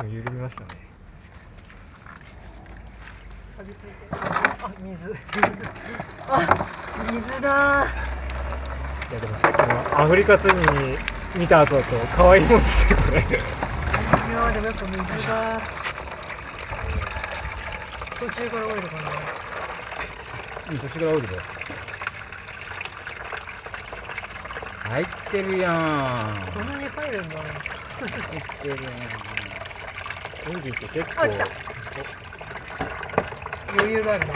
余裕で見ましたね。錆びついてる。あ、水。あ、水だ。いやでもさっきのアフリカツニ見た後だと可愛いもんですよこれ。いやでもやっぱ水が途中から降りるかな。途中から降りる。入ってるやん。こんなに入るんだ。入ってるやん。降りて結構。あ、来た。余裕があるね。